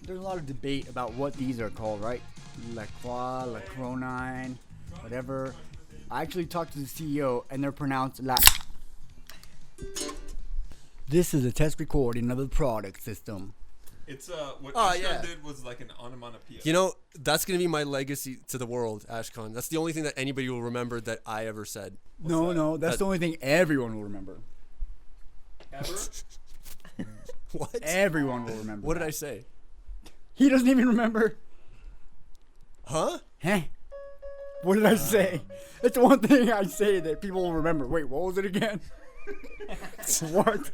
there's a lot of debate about what these are called, right? La Croix, La Cronine, whatever. I actually talked to the CEO, and they're pronounced La. This is a test recording of the product system. It's what Ashkan did was like an onomatopoeia. You know, that's gonna be my legacy to the world, Ashkan. That's the only thing that anybody will remember that I ever said. No, that's the only thing everyone will remember. Ever? What? Everyone will remember. What did I say? He doesn't even remember. Huh? What did I say? It's the one thing I say that people will remember. Wait, what was it again? What?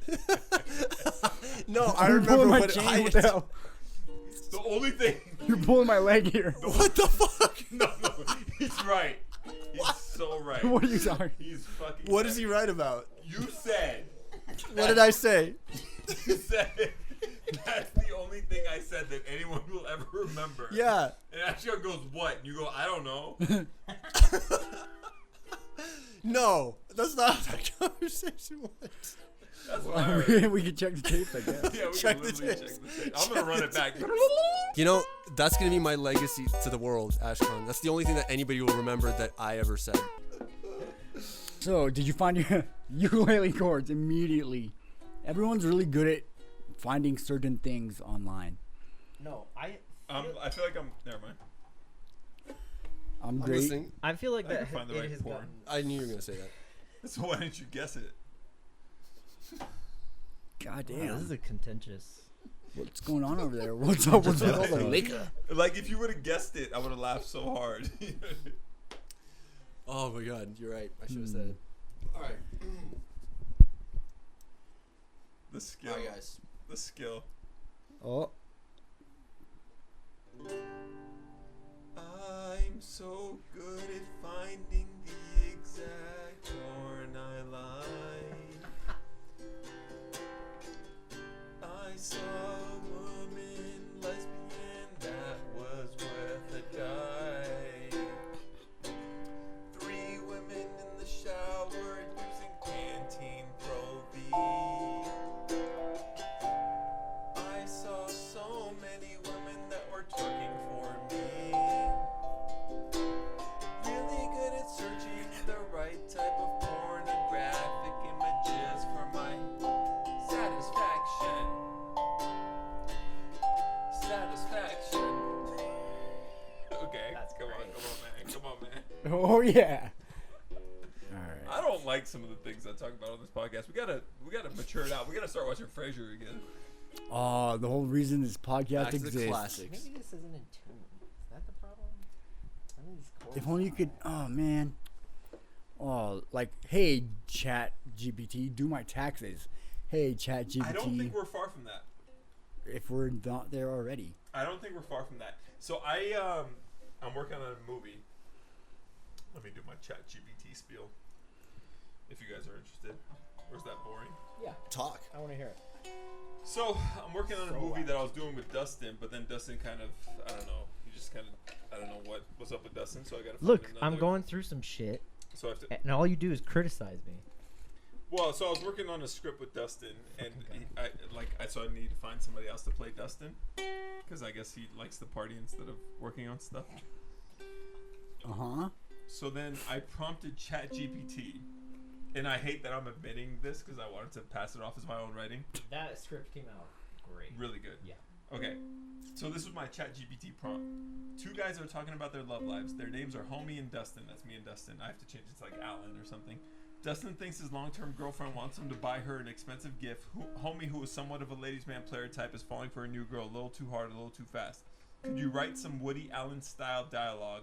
No, I remember my what chain. What the hell? The only thing. You're pulling my leg here. What the fuck? No, he's right. He's so right. What are you talking? He's fucking. What is he right about? You said. What did I say? You said that's the only thing I said that anyone will ever remember. Yeah. And Ashkan goes, what? And you go, I don't know. No, that's not how that conversation went. That's what I heard. We can check the tapes, I guess. Yeah, we Check can the literally tapes. check the tape. I'm going to run it back. You know, that's going to be my legacy to the world, Ashkan. That's the only thing that anybody will remember that I ever said. So, did you find your ukulele chords immediately? Everyone's really good at finding certain things online. No, I feel like I'm. Never mind. I'm I'm great. listening. I feel like I that can find the it right has porn. gotten. I knew you were going to say that. So why didn't you guess it? God Wow, damn. this is a contentious. What's going on over there? What's up with all the liquor? Like, if you would have guessed it, I would have laughed so hard. Oh my god, you're right. I should have said it. Alright. The skill. Alright, guys. The skill. Oh. I'm so good at finding the exact porn I like. I saw a woman, lesbian, that was with a guy. 3 women in the shower using Pantene Pro V. I saw so many women that were twerking for me. Really good at searching the right type of pornographic images for my satisfaction. Okay, That's come great. on, man. Oh, yeah. Alright. I don't like some of the things I talk about on this podcast. We gotta mature it out. We gotta start watching Frasier again. Oh, the whole reason this podcast Back to the exists. classics. Maybe this isn't in tune. Is that the problem? I think these chords If only you could. Oh, man. Oh, like, hey, Chat GPT, do my taxes. Hey, Chat GPT. I don't think we're far from that. If we're not there already. I don't think we're far from that. So I'm working on a movie. Let me do my Chat GPT spiel. If you guys are interested. Or is that boring? Yeah, Talk. I want to hear it. So I'm working on a movie that I was doing with Dustin, but then Dustin kind of, I don't know, he just kind of, I don't know what's up with Dustin, so I gotta find Look, another. I'm going through some shit, So I have to, and all you do is criticize me. well, so I was working on a script with Dustin, and so I need to find somebody else to play Dustin, because I guess he likes to party instead of working on stuff. Uh-huh. So then I prompted Chat GPT, and I hate that I'm admitting this because I wanted to pass it off as my own writing. That script came out great. Really good. Yeah. Okay. So this was my Chat GPT prompt. 2 guys are talking about their love lives. Their names are Homie and Dustin. That's me and Dustin. I have to change it to like Alan or something. Dustin thinks his long-term girlfriend wants him to buy her an expensive gift. Homie, who is somewhat of a ladies' man player type, is falling for a new girl a little too hard, a little too fast. Could you write some Woody Allen-style dialogue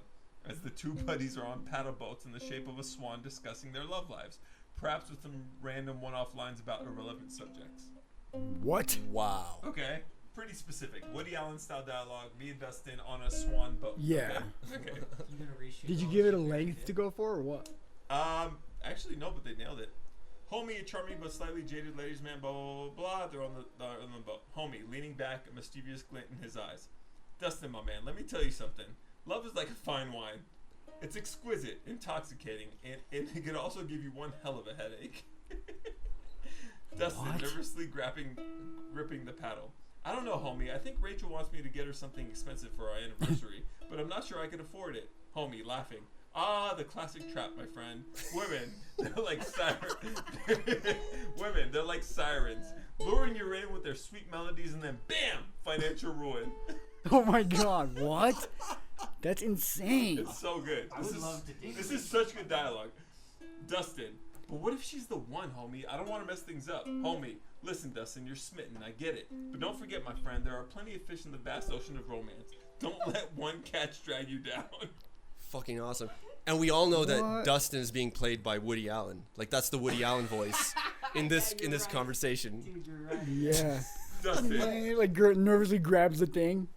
as the 2 buddies are on paddle boats in the shape of a swan discussing their love lives? Perhaps with some random one-off lines about irrelevant subjects. What? Wow. Okay. Pretty specific. Woody Allen-style dialogue, me and Dustin on a swan boat. Yeah. Okay. Did you give it a length to go for or what? Actually, no, but they nailed it. Homie, a charming but slightly jaded ladies' man, blah, blah, blah, blah. They're on the boat. Homie, leaning back, a mischievous glint in his eyes. Dustin, my man, let me tell you something. Love is like a fine wine. It's exquisite, intoxicating, and it can also give you one hell of a headache. Dustin, What? nervously gripping the paddle. I don't know, homie. I think Rachel wants me to get her something expensive for our anniversary, but I'm not sure I can afford it. Homie, laughing. Ah, the classic trap, my friend. Women, they're like Women, they're like sirens, luring you in with their sweet melodies, and then bam, financial ruin. Oh my God, what? That's insane. It's so good. I would love to date This her. is such good dialogue. Dustin, but what if she's the one, homie? I don't want to mess things up. Homie, listen, Dustin, you're smitten. I get it. But don't forget, my friend, there are plenty of fish in the vast ocean of romance. Don't let one catch drag you down. Fucking awesome. And we all know that What? Dustin is being played by Woody Allen. Like that's the Woody Allen voice in this Yeah, you're right. conversation. Dude, you're right. Yeah. Dustin, He, like nervously grabs the thing.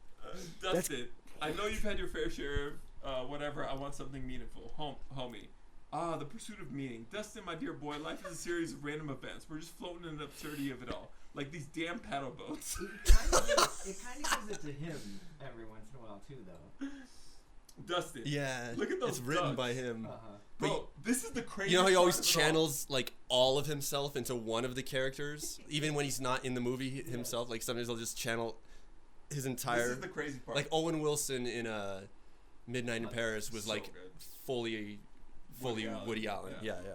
Dustin, I know you've had your fair share of whatever. I want something meaningful. Homie. Ah, the pursuit of meaning. Dustin, my dear boy, life is a series of random events. We're just floating in the absurdity of it all. Like these damn paddle boats. It kind of gives it to him every once in a while too, though. Dustin. Yeah, Look at those it's written ducks. by him. Bro, this is the crazy. You know how he always channels like all of himself into one of the characters, even when he's not in the movie himself. Like sometimes he'll just channel his entire. This is the crazy part. Like Owen Wilson in Midnight in Paris was so like good. fully Woody Allen. Yeah. Yeah.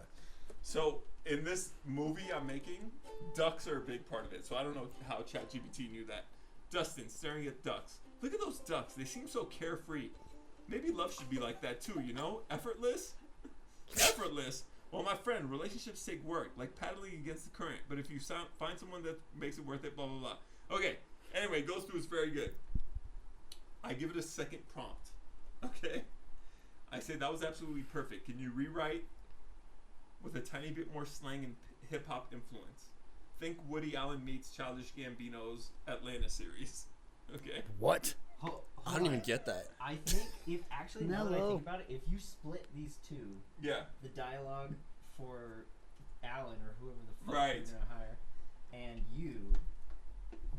So in this movie I'm making, ducks are a big part of it. So I don't know how Chat GPT knew that. Dustin staring at ducks. Look at those ducks. They seem so carefree. Maybe love should be like that too, you know? Effortless? Effortless. Well, my friend, relationships take work, like paddling against the current. But if you find someone that makes it worth it, blah, blah, blah. Okay. Anyway, goes through is very good. I give it a second prompt. Okay? I say that was absolutely perfect. Can you rewrite with a tiny bit more slang and hip-hop influence? Think Woody Allen meets Childish Gambino's Atlanta series. Okay? What? I don't even get that. I think if actually now that I Mellow. think about it, if you split these two, Yeah. the dialogue for Alan or whoever the fuck Right. you're gonna hire, and you,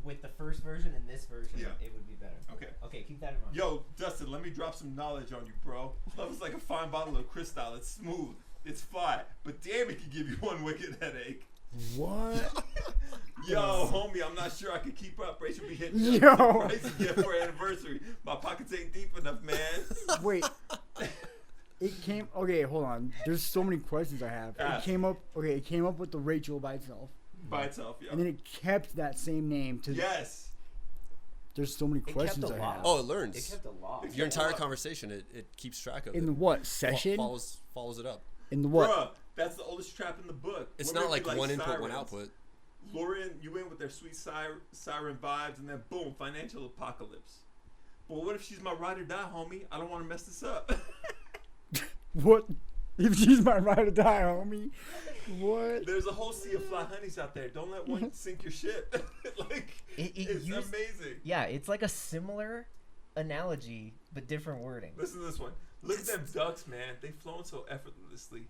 with the first version and this version, Yeah. it would be better. Okay. Okay, keep that in mind. Yo, Dustin, let me drop some knowledge on you, bro. Love is like a fine bottle of Cristal. It's smooth. It's fly. But damn, it can give you one wicked headache. What? Yo, homie, I'm not sure I can keep up. Rachel be hitting me Yo. up with the price gift for anniversary. My pockets ain't deep enough, man. Wait. It came. Okay, hold on. There's so many questions I have. Ask. It came up. Okay, it came up with the Rachel by itself, By itself, yeah. and then it kept that same name to. Yes. There's so many kept questions a I lot. have. Oh, it It learns. kept a lot. Your entire conversation, it keeps track of it. In the what Fo- session? follows it up. In the what? Bruh, that's the oldest trap in the book. It's Women not be like one input, one sirens. output. Luring you in with their sweet siren vibes, and then boom, financial apocalypse. But what if she's my ride or die, homie? I don't want to mess this up. What? If she's my ride or die, homie. What? There's a whole sea of fly honeys out there. Don't let one sink your ship. Like, It it's used- amazing. Yeah, it's like a similar analogy, but different wording. Listen to this one. Look at them ducks, man. They flown so effortlessly.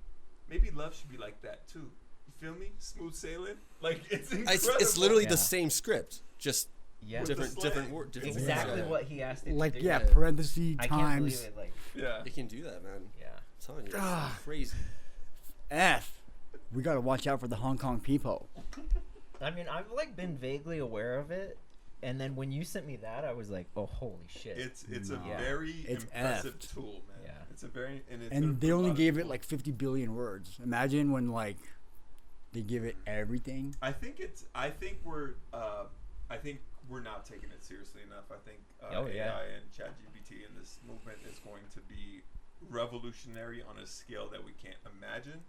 Maybe love should be like that too. You feel me? Smooth sailing. Like it's incredible. It's literally Yeah. the same script, just Yeah, With the different slang. word. Different exactly words. what he asked it Like to do. yeah, Yeah. parentheses I can't times believe it. Like, Yeah. It can do that, man. yeah. I'm telling you, Ah. it's crazy. F. We gotta watch out for the Hong Kong people. I mean, I've like been vaguely aware of it, and then when you sent me that, I was like, oh, holy shit. It's a Yeah. very It's impressive effed. tool, man. Yeah. It's a very and it's And they only gave it like 50 billion words. Imagine when like they give it everything. I think we're not taking it seriously enough. I think Oh, yeah. AI and Chat GPT and this movement is going to be revolutionary on a scale that we can't imagine.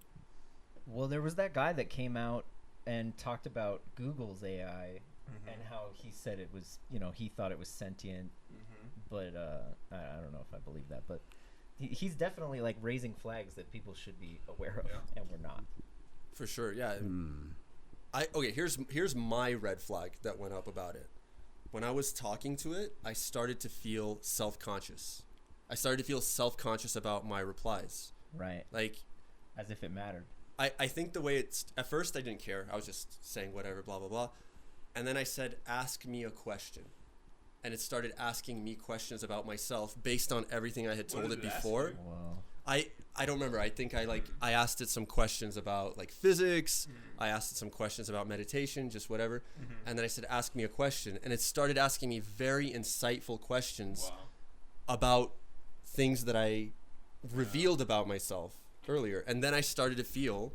Well, there was that guy that came out and talked about Google's AI and how he said it was, he thought it was sentient, but I don't know if I believe that, but he's definitely like raising flags that people should be aware of, Yeah. and we're not. For sure, yeah. Here's my red flag that went up about it. When I was talking to it, I started to feel self-conscious. I started to feel self-conscious about my replies. Right. Like, As if it mattered. I think the way it's at first I didn't care. I was just saying whatever, blah blah blah, and then I said, "Ask me a question," and it started asking me questions about myself based on everything I had What told did it it ask before. you? Wow. I don't remember. I think I asked it some questions about like physics. I asked it some questions about meditation, just whatever. And then I said, ask me a question. And it started asking me very insightful questions about things that I revealed about myself earlier. And then I started to feel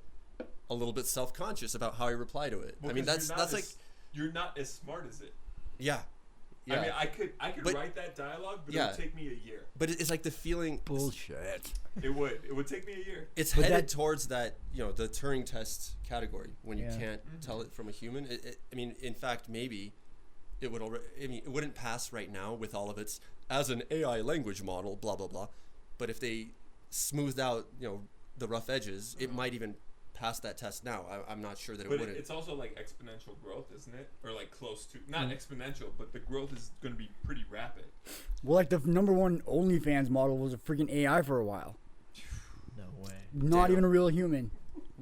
a little bit self-conscious about how I reply to it. Well, I mean, that's like, you're not as smart as it. yeah. I mean, I could write that dialogue, but it would take me a year. But it's like the feeling. Bullshit. It would take me a year. It's But headed towards that, the Turing test category when you Yeah. can't tell it from a human. I mean, in fact, maybe it would already. I mean, it wouldn't pass right now with all of its as an AI language model, blah blah blah. But if they smoothed out, the rough edges, it might even pass that test now. I'm not sure that it wouldn't. It's also like exponential growth, isn't it? Or like close to, not exponential, but the growth is going to be pretty rapid. Well, like the number one OnlyFans model was a freaking AI for a while. No way. Not Damn. even a real human.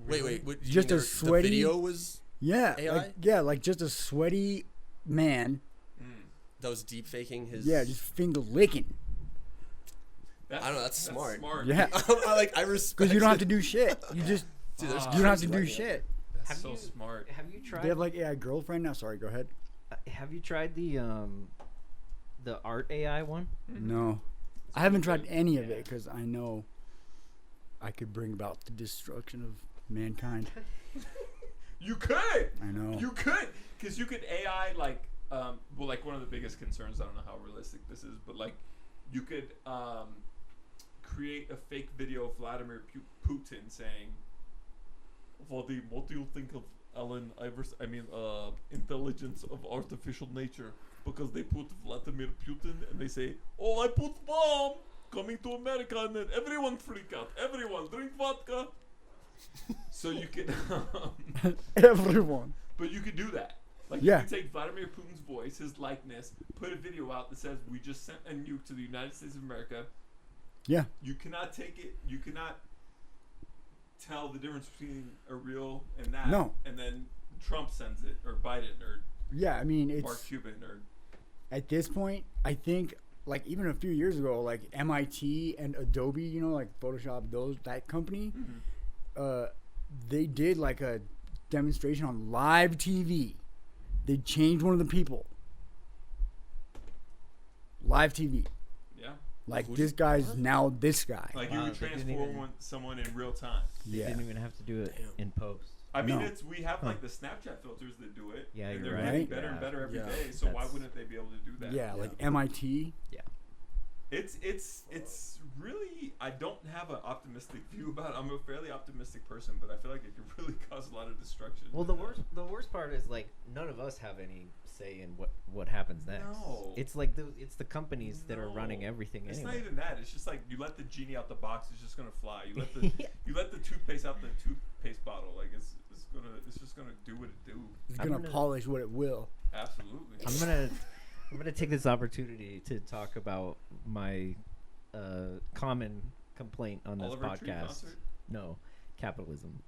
Wait. What, you Just mean a sweaty- The video was Yeah. AI? Like just a sweaty man. that was deep faking his. Yeah, just finger licking. I don't know. That's smart. Yeah. I respect. Because you don't have to do shit. You just Dude, there's you don't have to crazy do money. shit. That's Have so you- smart. Have you tried? They have like AI girlfriend now. Sorry, go ahead. Have you tried the art AI one? No, I haven't tried any of it because I know I could bring about the destruction of mankind. You could. I know. You could, because you could AI like, like one of the biggest concerns. I don't know how realistic this is, but like, you could create a fake video of Vladimir Putin saying, "Vladimir, what do you think of intelligence of artificial nature? Because they put Vladimir Putin and they say, oh, I put bomb coming to America and then everyone freak out. Everyone drink vodka." So you could, Everyone. but you could do that. Like Yeah. you could take Vladimir Putin's voice, his likeness, put a video out that says, "We just sent a nuke to the United States of America." Yeah. You cannot take it. You cannot tell the difference between a real and that. No. And then Trump sends it, or Biden, or Yeah. I mean, Mark it's Cuban, or at this point. I think like even a few years ago, like MIT and Adobe, like Photoshop, that company, they did like a demonstration on live TV. They changed one of the people. Live TV. yeah, Like Who'd this you- guy's now this guy. like Wow, you could they didn't transform even- someone in real time. They Yeah. didn't even have to do it Damn. in post. I mean, No. we have like the Snapchat filters that do it. Yeah, and you're they're right. getting better Yeah. and better every Yeah. day. So why That's- wouldn't they be able to do that? Yeah, like MIT. It's really, I don't have an optimistic view about it. I'm a fairly optimistic person, but I feel like it could really cause a lot of destruction. Well, the worst part is like none of us have any say in what happens next. No. It's like it's the companies that are running No. everything It's anyway. not even that. It's just like you let the genie out the box, it's just gonna fly. You let the you let the toothpaste out the toothpaste bottle, like it's just gonna do what it do. It's I'm gonna gonna- polish what it will. Absolutely. I'm gonna take this opportunity to talk about my common complaint on this Oliver Tree podcast. concert? No, capitalism.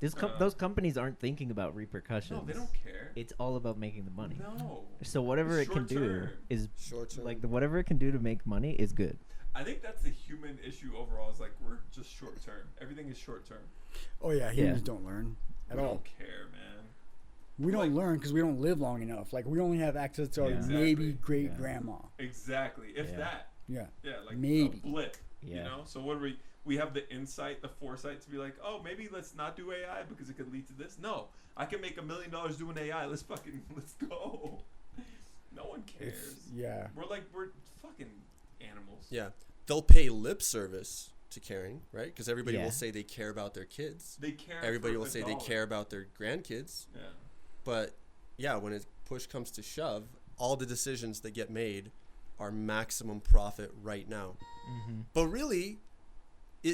Uh, Those companies aren't thinking about repercussions. No, they don't care. It's all about making the money. No. So whatever It's it can do short-term. is Short term. like whatever it can do to make money is good. I think that's the human issue overall. Is like we're just short term. Everything is short term. Oh yeah, humans don't learn at We all. don't care, man. We don't Like- learn because we don't live long enough. Like we only have access to our Yeah. maybe Exactly. great grandma. Exactly. If Yeah. that. Yeah. Yeah, like Maybe. a blip. You Yeah. know. So what do we have the insight, the foresight to be like, oh, maybe let's not do AI because it could lead to this. No, I can make $1 million doing AI. Let's go. No one cares. Yeah. We're fucking animals. Yeah, they'll pay lip service to caring, right? Because everybody Yeah. will say they care about their kids. They care. Everybody for will the say dollar. they care about their grandkids. Yeah. But yeah, when it push comes to shove, all the decisions that get made are maximum profit right now. Mm-hmm. But really,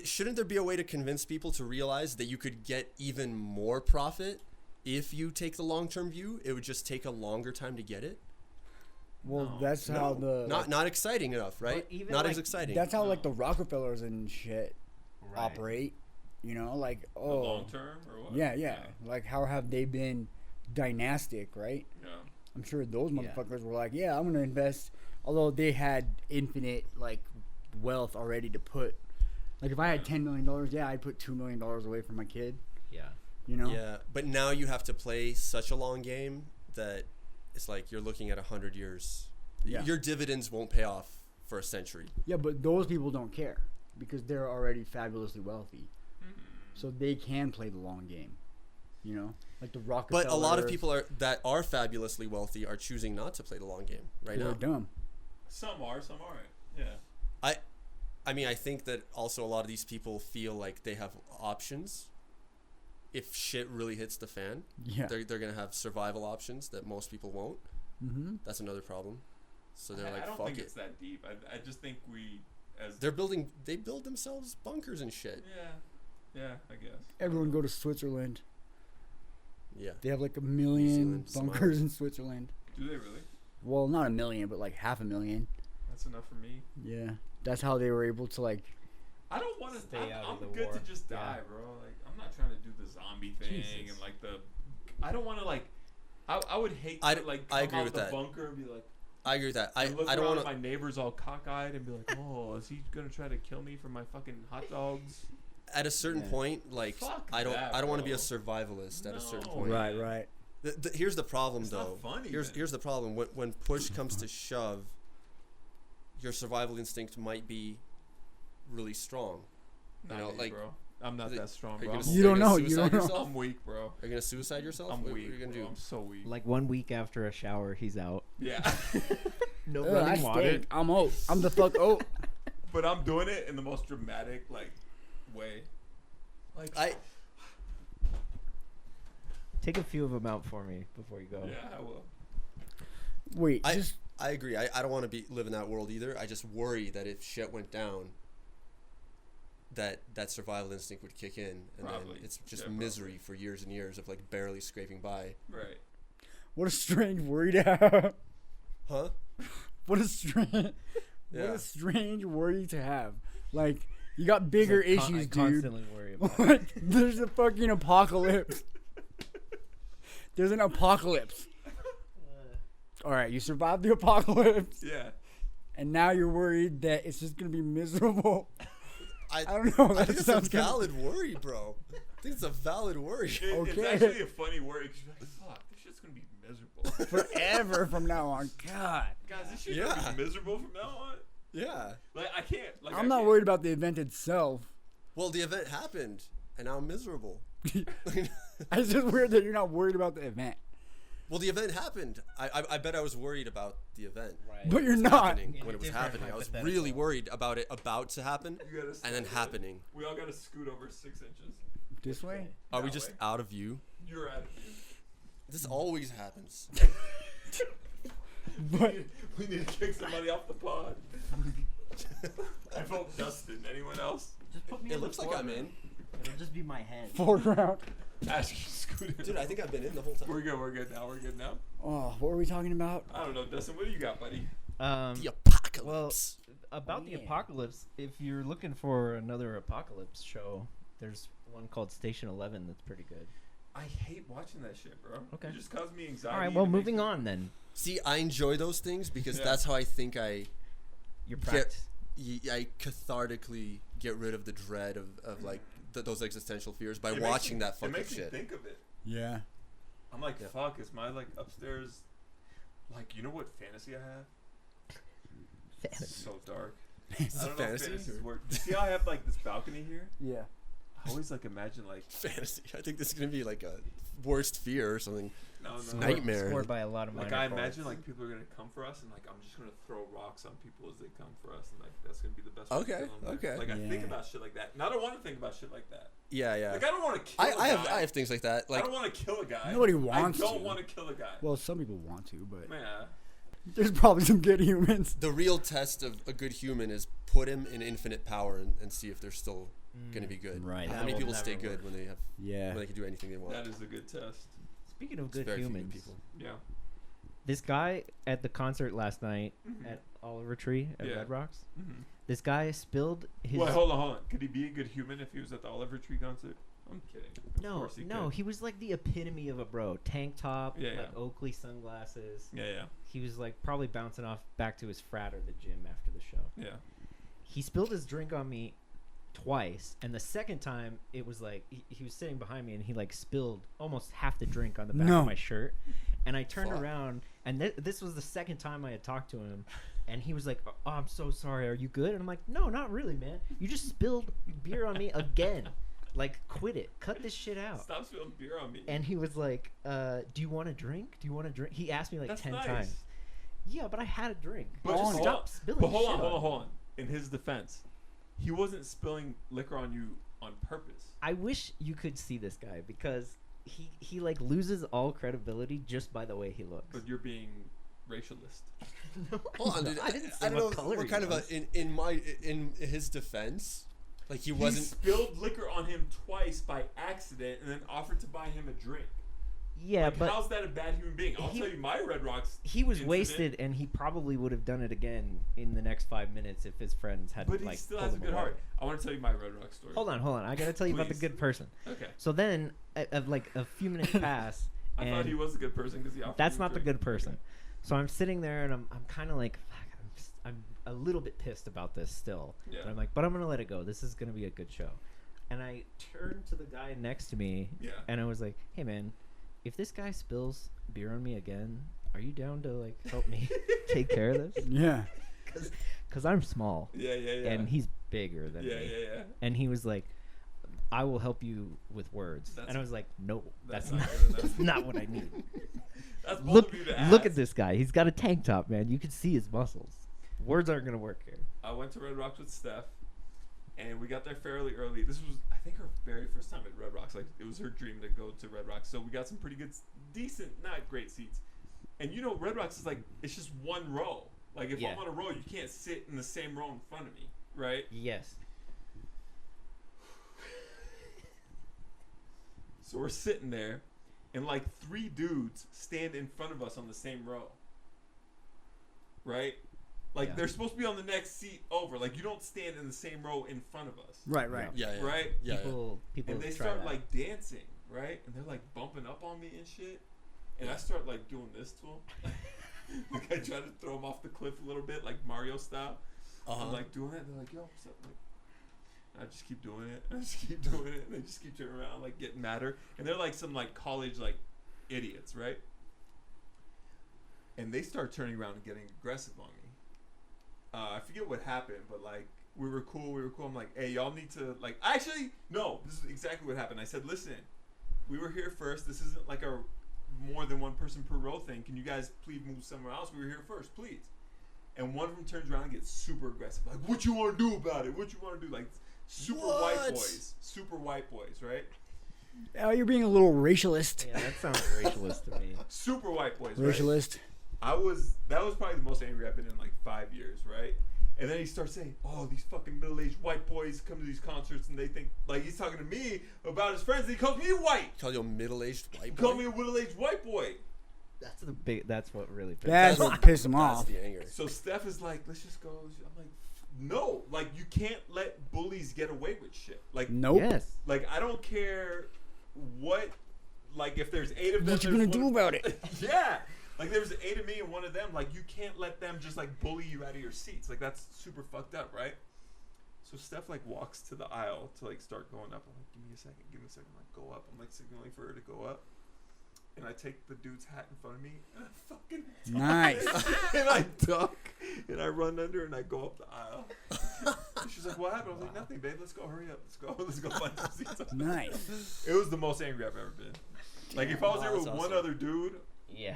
shouldn't there be a way to convince people to realize that you could get even more profit if you take the long-term view? It would just take a longer time to get it. Well, No. that's how the Not exciting enough, right? But even Not like- as exciting. that's how like the Rockefellers and shit Right. operate. Like The oh long term or what? yeah. Like how have they been dynastic, right? Yeah. I'm sure those Yeah. motherfuckers were like, yeah, I'm gonna invest. Although they had infinite like wealth already to put Like if I had $10 million, yeah, I'd put $2 million away for my kid. Yeah. You know? Yeah, but now you have to play such a long game that it's like you're looking at 100 years. Yeah. Your dividends won't pay off for a century. Yeah, but those people don't care because they're already fabulously wealthy, so they can play the long game. You know, like the Rockefellers. But a lot of people that are fabulously wealthy are choosing not to play the long game right now. They're dumb. Some are, some aren't. Yeah. I mean, I think that also a lot of these people feel like they have options. If shit really hits the fan, Yeah. they're gonna have survival options that most people won't. Mm-hmm. That's another problem. So they're like, I don't fuck think it. it's that deep. I just think They build themselves bunkers and shit. Yeah, I guess. Everyone go to Switzerland. Yeah. They have like 1 New million Zealand, bunkers in Switzerland. Do they really? Well, not 1 million, but like 500,000. That's enough for me. Yeah, that's how they were able to like. I don't want to Stay out I'm of the good war. to just die, Yeah. bro. Like I'm not trying to do the zombie thing Jesus. and like the. I don't want to like. I would hate to like I come agree out with the that. bunker and be like. I agree with that. I look I don't around want at to. my neighbors all cockeyed and be like, oh, is he gonna try to kill me for my fucking hot dogs? At a certain Yeah. point, like Fuck I don't that, want to be a bro. survivalist at a certain No. point. Right. Right. Here's the problem, It's though. not funny, here's man. here's the problem. When push comes to shove, your survival instinct might be really strong. Not know, me, like, bro. I'm not are that strong, you bro. gonna, I'm You are don't gonna know, you suicide don't know. yourself? I'm weak, bro. Are you gonna suicide yourself? I'm What weak. are you gonna bro. do? I'm so weak. Like 1 week after a shower, he's out. Yeah. No Ugh, I running water. stink. I'm out. I'm the fuck out. But I'm doing it in the most dramatic like way. Like Take a few of them out for me before you go. yeah, I will. Wait, I just agree. I don't want to live in that world either. I just worry that if shit went down, that survival instinct would kick in, and Probably. then it's just Yeah, misery for years and years of like barely scraping by. Right. what a strange worry to have. Huh? What a strange, what Yeah. a strange worry to have. Like you got bigger It's like issues, I dude. constantly worry about it. Like, there's a fucking apocalypse. There's an apocalypse. All right, you survived the apocalypse, Yeah. and now you're worried that it's just gonna be miserable. I I don't know. I That think it's a sounds kinda- valid worry, bro. I think it's a valid worry. It's Okay. actually a funny worry because you're like, fuck, this shit's gonna be miserable. forever from now on. God, Guys, this shit's Yeah. gonna be miserable from now on. Yeah. Like I can't. Like I'm I not can't. worried about the event itself. Well, the event happened, and now I'm miserable. It's just weird that you're not worried about the event, Well, the event happened. I bet I was worried about the event. Right. but you're It was not. happening In when a it was different happening. I was hypothetical. really worried about it about to happen, You gotta and then scoot. happening. We all gotta scoot over 6 inches. This way. Are we That just way. out of view? You're out of This always happens. But We need to kick somebody off the pod. I vote Dustin. Anyone else? Just put me It in looks the like I'm corner. in. It'll just be my head. forward round. Ask you scoot in. Dude, I think I've been in the whole time. We're good. We're good now. We're good now. Oh, what were we talking about? I don't know, Dustin. What do you got, buddy? The apocalypse. About the Yeah. apocalypse, if you're looking for another apocalypse show, there's one called Station 11 that's pretty good. I hate watching that shit, bro. Okay. It just causes me anxiety. All right, and well, it makes moving me- on then. See, I enjoy those things because Yeah. that's how I think I Your Get- practice. I cathartically get rid of the dread of like those existential fears by It makes watching me- that fucking It makes shit. me think of it. Yeah. I'm like, Yeah. fuck, is my like upstairs like you know what fantasy I have? It's so dark. It's I a don't know if fantasy. fantasies work. See how I have like this balcony here? Yeah. I always like imagine like Fantasy. I think this is gonna be like a worst fear or something. no Nightmare. Scored by a lot of Like minor I imagine chords. like people are gonna come for us and like I'm just gonna throw rocks on people as they come for us and like that's gonna be the best way to Okay, kill 'em. okay. Like I think Yeah. about shit like that. And I don't want to think about shit like that. Yeah, yeah. Like I don't want to kill a I guy. have things like that. I Like don't want to kill a guy. Nobody wants I don't to. want to kill a guy. Well, some people want to, but Man. there's probably some good humans. the real test of a good human is put him in infinite power and see if they're still gonna be good. Right. How That many will people never stay good work. when they have Yeah. when they can do anything they want? That is a good test. Speaking of It's good very few humans, people. Yeah. this guy at the concert last night at Oliver Tree at Yeah. Red Rocks, Mm-hmm. this guy spilled his. Wait, hold on. Could he be a good human if he was at the Oliver Tree concert? I'm kidding. Of No, course he no, could. he was like the epitome of a bro. Tank top, Yeah, like yeah. Oakley sunglasses. Yeah, He was like probably bouncing off back to his frat or the gym after the show. yeah. He spilled his drink on me twice, and the second time it was like he was sitting behind me and he like spilled almost half the drink on the back of my shirt, and I turned around and this was the second time I had talked to him, and he was like, "Oh, I'm so sorry. Are you good?" And I'm like, "No, not really, man. You just spilled beer on me again. Like, quit it. Cut this shit out. Stop spilling beer on me." And he was like, "Do you want a drink? Do you want a drink?" He asked me like That's 10 nice. times. Yeah, but I had a drink. But Just just stop spilling But hold shit on, hold on. In his defense, he wasn't spilling liquor on you on purpose. I wish you could see this guy because he like loses all credibility just by the way he looks. But you're being racialist. No, Hold on, dude. I didn't say I don't what know. color What he kind of was. in his defense, like he He wasn't. spilled liquor on him twice by accident and then offered to buy him a drink. Yeah, Like, but how's that a bad human being? I'll tell you my Red Rocks. he was incident, wasted, and he probably would have done it again in the next 5 minutes if his friends hadn't But he like still pulled has a him good away. heart. I want to tell you my Red Rock story. Hold on. I gotta tell you about the Please. good person. Okay. So then, like a few minutes pass, I and thought he was a good person because he offered that's me a not the drink. good person. So I'm sitting there, and I'm kind of like, fuck, I'm a little bit pissed about this still. Yeah. But I'm like, but I'm gonna let it go. This is gonna be a good show. And I turned to the guy next to me, Yeah. and I was like, hey man, if this guy spills beer on me again, are you down to like help me take care of this? Yeah. Because I'm small, Yeah. and he's bigger than yeah. me. And he was like, I will help you with words. That's- and I was like, no, that's not not, good enough. that's not what I need. That's bold Look, of you to look ask. at this guy. He's got a tank top, man. You can see his muscles. Words aren't gonna work here. I went to Red Rocks with Steph, and we got there fairly early. This was, I think, her very first time at Red Rocks. Like, it was her dream to go to Red Rocks. So we got some pretty good, decent, not great seats. And you know, Red Rocks is like, it's just one row. Like, if Yeah. I'm on a row, you can't sit in the same row in front of me, right? Yes. So we're sitting there, and like 3 dudes stand in front of us on the same row. Right? Like, Yeah. they're supposed to be on the next seat over. Like, you don't stand in the same row in front of us. Right. Right. Yeah. Right? Yeah. People And they try start that. like dancing, right? And they're like bumping up on me and shit. And I start like doing this to them. Like, I try to throw them off the cliff a little bit, like Mario style. I'm like doing it. And they're like, yo, what's up? Like, and I just keep doing it. I just keep doing it. And they just keep turning around, like getting madder. And they're like some like college like idiots, right? And they start turning around and getting aggressive on me. I forget what happened, but like we were cool. I'm like, hey, y'all need to like. Actually, no. This is exactly what happened. I said, listen, we were here first. This isn't like a more than one person per row thing. Can you guys please move somewhere else? We were here first, please. And one of them turns around and gets super aggressive. Like, what you want to do about it? What you want to do? Like, super white boys, right? Oh, you're being a little racialist. Yeah, that sounds racialist to me. Super white boys, right? Racialist. That was probably the most angry I've been in like 5 years, right? And then he starts saying, oh, these fucking middle-aged white boys come to these concerts and they think, like, he's talking to me about his friends and he calls me white. Call you a middle-aged white He boy. called me a middle-aged white boy. That's what really pissed That's me what pissed him That's off. the anger. So Steph is like, let's just go. I'm like, no, like, you can't let bullies get away with shit. Like, Nope. Yes. like, I don't care what, like, if there's 8 of them. What you gonna do about it? Yeah. Like, there's 8 of me and 1 of them. Like, you can't let them just, like, bully you out of your seats. Like, that's super fucked up, right? So Steph, like, walks to the aisle to, like, start going up. I'm like, give me a second. I'm like, go up. I'm, like, signaling for her to go up. And I take the dude's hat in front of me, and I fucking duck. Nice. And I duck, and I run under, and I go up the aisle. And she's like, what happened? I was like, nothing, babe. Let's go. Hurry up. Let's go find some seats. Nice. It was the most angry I've ever been. Like, if I was there with That's one awesome. other dude, Yeah.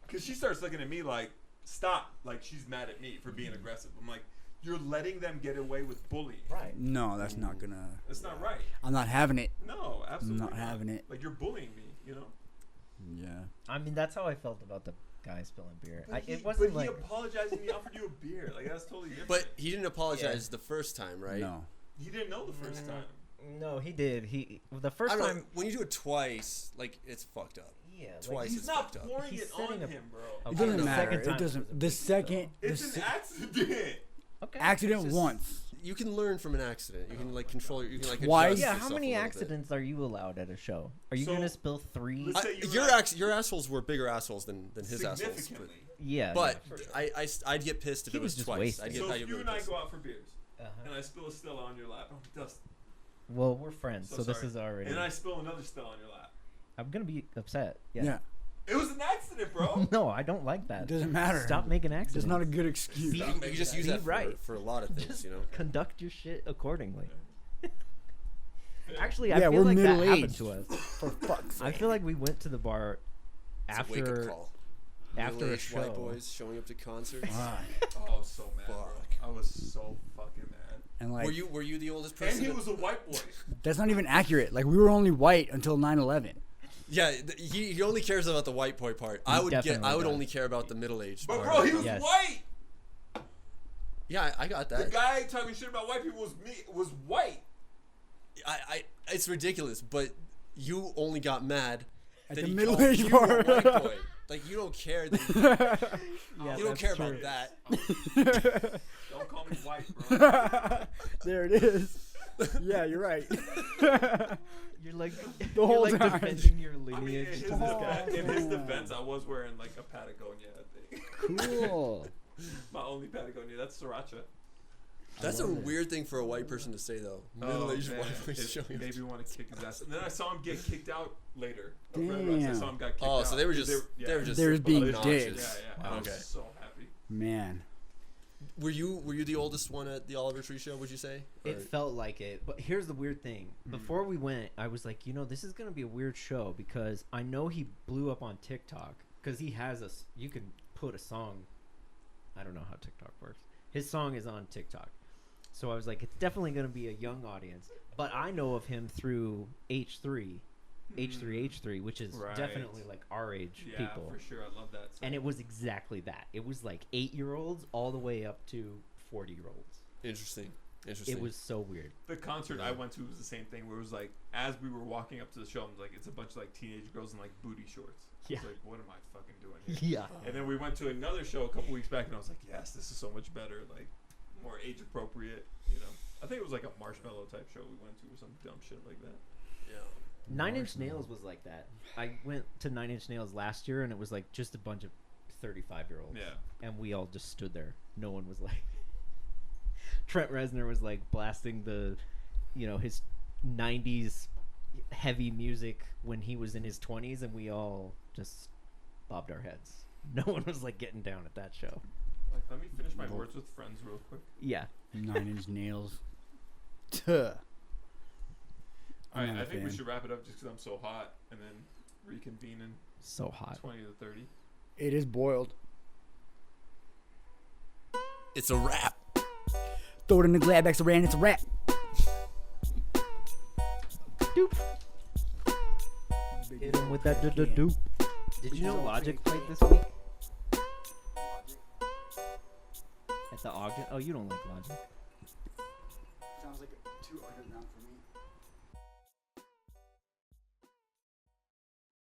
because she starts looking at me like, stop. Like, she's mad at me for being aggressive. I'm like, you're letting them get away with bullying. Right. No, that's not gonna. That's not right. I'm not having it. No, absolutely not having it. Like, you're bullying me, you know? Yeah. I mean, that's how I felt about the guy spilling beer. But It wasn't he like apologized and he offered you a beer. Like, that's totally different. But he didn't apologize the first time, right? No. he didn't know the first time. no, he did. He the first I don't know. time. When you do it twice, like it's fucked up. Yeah. Twice. He's it's not fucked up. pouring He's it on setting up- him, bro. It Okay, doesn't the matter. second time It doesn't. was a The big second. It's an accident. Okay. accident Just- once. You can learn from an accident. You can like control. You can like Twice? adjust Yeah. yourself How a many little bit. accidents are you allowed at a show? Are you So, gonna spill 3? let's say you were Your like- your assholes were bigger assholes than his assholes. Significantly. Yeah. But for sure. I'd get pissed if He it was was just twice. wasted. I'd get, So I'd if get you really and I pissed. go out for beers, and I spill a Stella on your lap. Oh, Dustin. Well, we're friends, so this sorry. is already. And I spill another Stella on your lap. I'm gonna be upset. Yeah. Yeah. It was an accident, bro. No, I don't like It that. doesn't matter. Stop making accidents. It's not a good excuse. You can just use Be that right. for a lot of things, Just you know. conduct your shit accordingly. Actually, Yeah, I feel we're like that happened middle-aged. to us. For fuck's sake. I feel like we went to the bar It's a wake-up after call. after a Middle-aged white show. boys showing up to concerts. Fuck. Oh, I was so mad, bro. Fuck. I was so fucking mad. And like, Were you the oldest And person? he was a white boy. that's not even accurate. Like, we were only white until 9/11. Yeah, he only cares about the white boy part. I would definitely I would does. only care about the middle-aged But part. bro, he was Yes. white. Yeah, I got The that. guy talking shit about white people was white. It's ridiculous, but you only got mad At that the he middle-aged called you a part. white boy. Like, you don't care that Yeah, you don't that's care true. about that. Don't call me white, bro. There it is. Yeah, you're right. You're like The whole you're like time. defending your I mean, lineage to this guy. in his defense, I was wearing like a Patagonia, I think. Cool. My only Patagonia. That's Sriracha. That's a love it. weird thing for a white person to say, though. Middle-aged white boys showing up. Maybe want to kick his ass. And then I saw him get kicked out later. of Red Rocks. I Damn. saw him got kicked Oh, out. so they were just yeah. they were just They were being obnoxious. dicks. Yeah. I Okay. was so happy. Man. Were you the oldest one at the Oliver Tree show? Would you say? It Or- felt like it, but here's the weird thing. Before we went, I was like, this is gonna be a weird show because I know he blew up on TikTok because he has you can put a song. I don't know how TikTok works. His song is on TikTok, so I was like, it's definitely gonna be a young audience. But I know of him through H3, which is Right. definitely like our age Yeah, people. for sure. I love that. And it was exactly that. It was like 8-year-olds all the way up to 40-year-olds. Interesting. It was so weird. The concert I went to was the same thing where it was like, as we were walking up to the show, I was like, it's a bunch of like teenage girls in like booty shorts. Yeah. It's like, what am I fucking doing here? Yeah. And then we went to another show a couple weeks back, and I was like, yes, this is so much better, like more age appropriate. You know, I think it was like a Marshmallow type show we went to, or some dumb shit like that. Yeah. Nine Inch Nails was like that. I went to Nine Inch Nails last year, and it was like just a bunch of 35-year-olds. Yeah. And we all just stood there. No one was like. Trent Reznor was like blasting his 90s heavy music when he was in his 20s, and we all just bobbed our heads. No one was like getting down at that show. Like, let me finish my words with friends real quick. Yeah. 9 Inch Nails. Tuh. All right, I'm not I a think we fan. should wrap it up just because I'm so hot, and then reconvene in So hot. 20 to 30. It is boiled. It's a wrap. Throw it in the glad back around. It's a wrap. Doop. Hit him with that doop. Did you know Logic played this week? At the Ogden? Oh, you don't like Logic. Sounds like too underground for me.